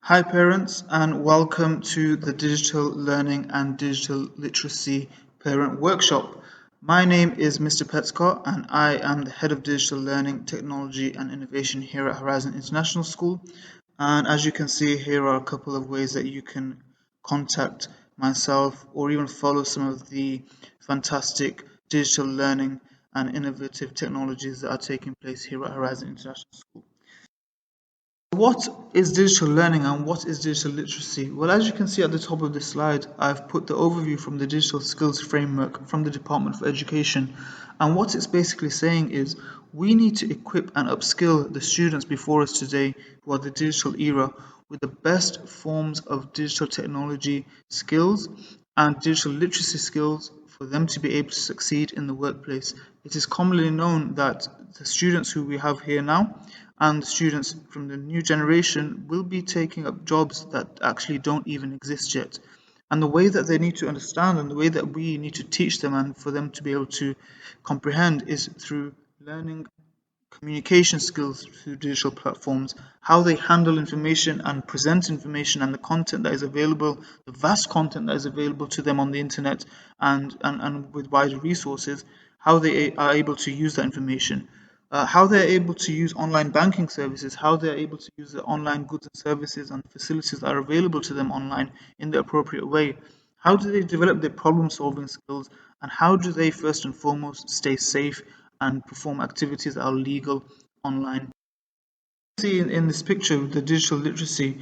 Hi, parents, and welcome to the Digital Learning and Digital Literacy Parent Workshop. My name is Mr. Petscott, and I am the Head of Digital Learning, Technology, and Innovation here at Horizon International School. And as you can see, here are a couple of ways that you can contact myself or even follow some of the fantastic digital learning and innovative technologies that are taking place here at Horizon International School. What is digital learning and what is digital literacy? Well, as you can see at the top of this slide, I've put the overview from the Digital Skills Framework from the Department for Education. And what it's basically saying is we need to equip and upskill the students before us today who are the digital era with the best forms of digital technology skills and digital literacy skills for them to be able to succeed in the workplace. It is commonly known that the students who we have here now and the students from the new generation will be taking up jobs that actually don't even exist yet. And the way that they need to understand and the way that we need to teach them and for them to be able to comprehend is through learning communication skills through digital platforms, how they handle information and present information and the content that is available, the vast content that is available to them on the internet and with wider resources, how they are able to use that information. How they're able to use online banking services, how they're able to use the online goods and services and facilities that are available to them online in the appropriate way. How do they develop their problem solving skills, and how do they first and foremost stay safe and perform activities that are legal online? See in this picture the digital literacy,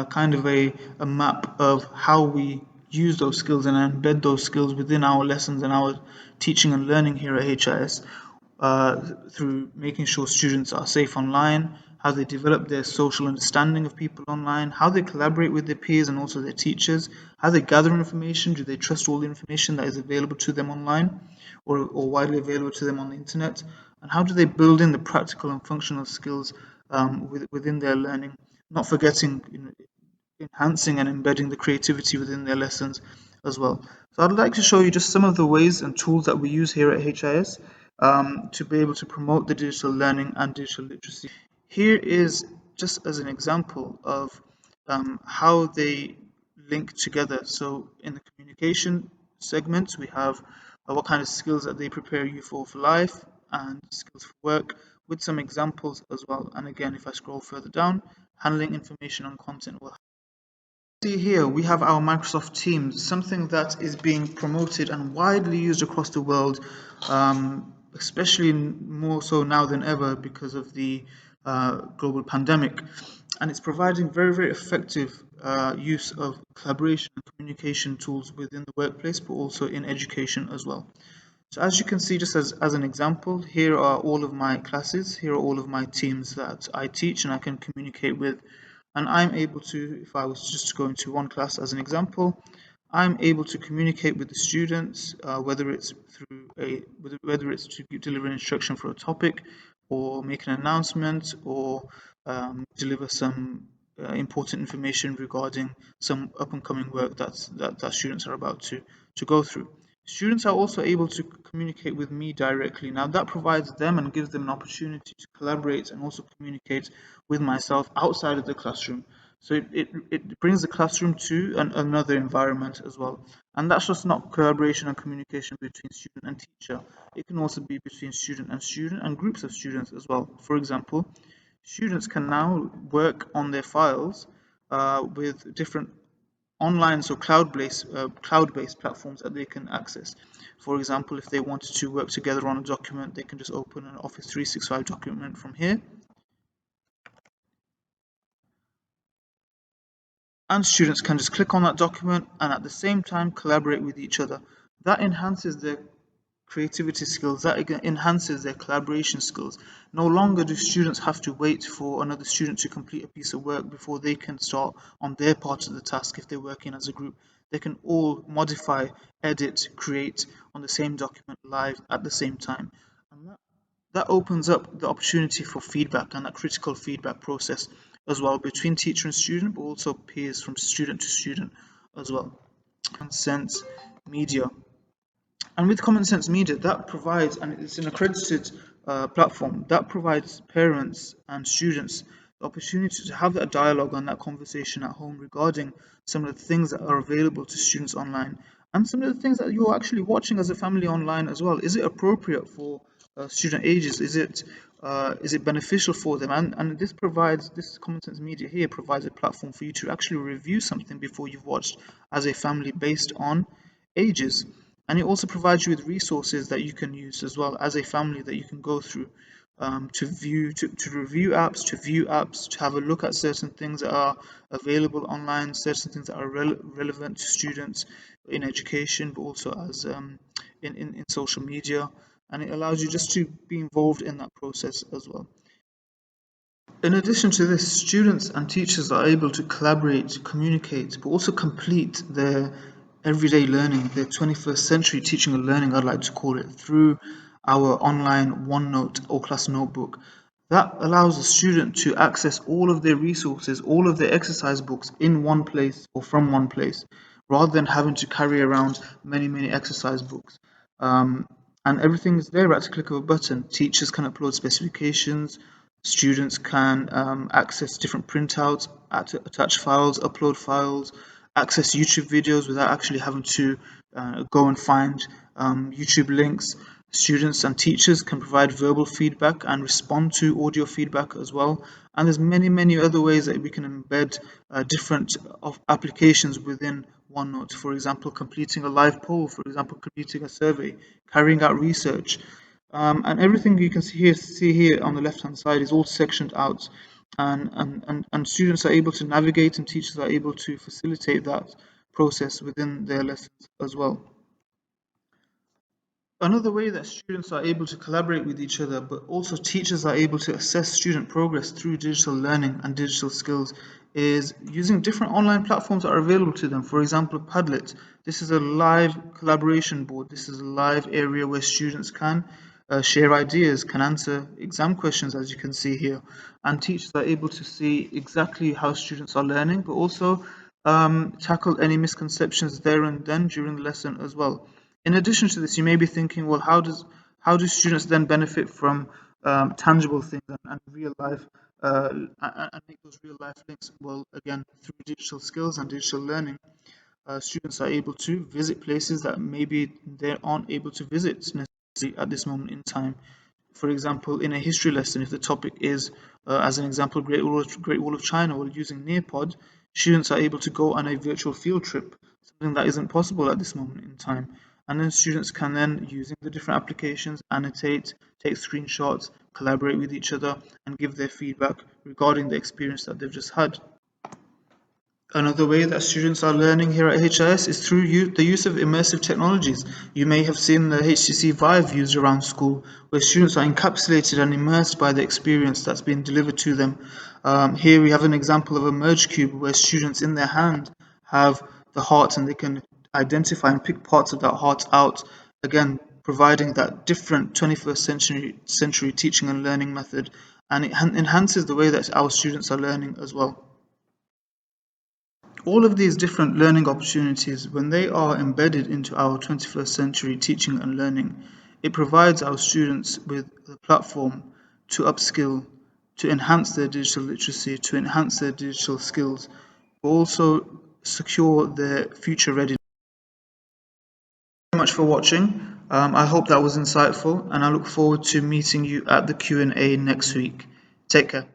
kind of a map of how we use those skills and embed those skills within our lessons and our teaching and learning here at HIS, through making sure students are safe online, how they develop their social understanding of people online, how they collaborate with their peers and also their teachers, how they gather information, do they trust all the information that is available to them online or widely available to them on the internet, and how do they build in the practical and functional skills within their learning, not forgetting enhancing and embedding the creativity within their lessons as well. So I'd like to show you just some of the ways and tools that we use here at HIS to be able to promote the digital learning and digital literacy. Here is just as an example of how they link together. So in the communication segment, we have what kind of skills that they prepare you for life and skills for work with some examples as well. And again, if I scroll further down, handling information and content will see here we have our Microsoft Teams, something that is being promoted and widely used across the world, especially more so now than ever because of the global pandemic. And it's providing very, very effective use of collaboration and communication tools within the workplace, but also in education as well. So as you can see, just as an example, here are all of my classes, here are all of my teams that I teach and I can communicate with. And I'm able to, if I was just to go into one class as an example, I'm able to communicate with the students, whether it's through whether it's to deliver an instruction for a topic, or make an announcement, or deliver some important information regarding some up and coming work that students are about to go through. Students are also able to communicate with me directly. Now that provides them and gives them an opportunity to collaborate and also communicate with myself outside of the classroom. So it brings the classroom to another environment as well. And that's just not collaboration and communication between student and teacher. It can also be between student and groups of students as well. For example, students can now work on their files with different online, so cloud-based platforms that they can access. For example, if they wanted to work together on a document, they can just open an Office 365 document from here, and students can just click on that document and at the same time collaborate with each other. That enhances their creativity skills, that enhances their collaboration skills. No longer do students have to wait for another student to complete a piece of work before they can start on their part of the task if they're working as a group. They can all modify, edit, create on the same document live at the same time. And that opens up the opportunity for feedback and that critical feedback process as well between teacher and student, but also peers from student to student as well. Sense media. And with Common Sense Media, that provides, and it's an accredited platform that provides parents and students the opportunity to have that dialogue and that conversation at home regarding some of the things that are available to students online and some of the things that you're actually watching as a family online as well. Is it appropriate for student ages? Is it beneficial for them? And this Common Sense Media here provides a platform for you to actually review something before you've watched as a family based on ages. And it also provides you with resources that you can use as well as a family that you can go through to review apps, to have a look at certain things that are available online, certain things that are relevant to students in education, but also as in social media. And it allows you just to be involved in that process as well. In addition to this, students and teachers are able to collaborate, communicate, but also complete their everyday learning, their 21st century teaching and learning, I'd like to call it, through our online OneNote or class notebook. That allows the student to access all of their resources, all of their exercise books in one place or from one place, rather than having to carry around many exercise books. Um, and everything is there at the click of a button. Teachers can upload specifications, students can access different printouts, attach files, upload files, access YouTube videos without actually having to go and find YouTube links. Students and teachers can provide verbal feedback and respond to audio feedback as well. And there's many other ways that we can embed different applications within OneNote. For example, completing a live poll, for example, completing a survey, carrying out research. And everything you can see here on the left hand side is all sectioned out, and students are able to navigate and teachers are able to facilitate that process within their lessons as well. Another way that students are able to collaborate with each other, but also teachers are able to assess student progress through digital learning and digital skills, is using different online platforms that are available to them. For example, Padlet. This is a live collaboration board. This is a live area where students can share ideas, can answer exam questions, as you can see here, and teachers are able to see exactly how students are learning, but also tackle any misconceptions there and then during the lesson as well. In addition to this, you may be thinking, well, how do students then benefit from tangible things and real life and make those real life links? Well, again, through digital skills and digital learning, students are able to visit places that maybe they aren't able to visit necessarily at this moment in time. For example, in a history lesson, if the topic is, as an example, Great Wall of China, or using Nearpod, students are able to go on a virtual field trip, something that isn't possible at this moment in time. And then students can then, using the different applications, annotate, take screenshots, collaborate with each other, and give their feedback regarding the experience that they've just had. Another way that students are learning here at HIS is through the use of immersive technologies. You may have seen the HTC Vive used around school, where students are encapsulated and immersed by the experience that's been delivered to them. Here we have an example of a merge cube where students in their hand have the heart and they can identify and pick parts of that heart out, again, providing that different 21st century teaching and learning method, and it enhances the way that our students are learning as well. All of these different learning opportunities, when they are embedded into our 21st century teaching and learning, it provides our students with the platform to upskill, to enhance their digital literacy, to enhance their digital skills, but also secure their future readiness. Thank you very much for watching. I hope that was insightful, and I look forward to meeting you at the Q&A next week. Take care.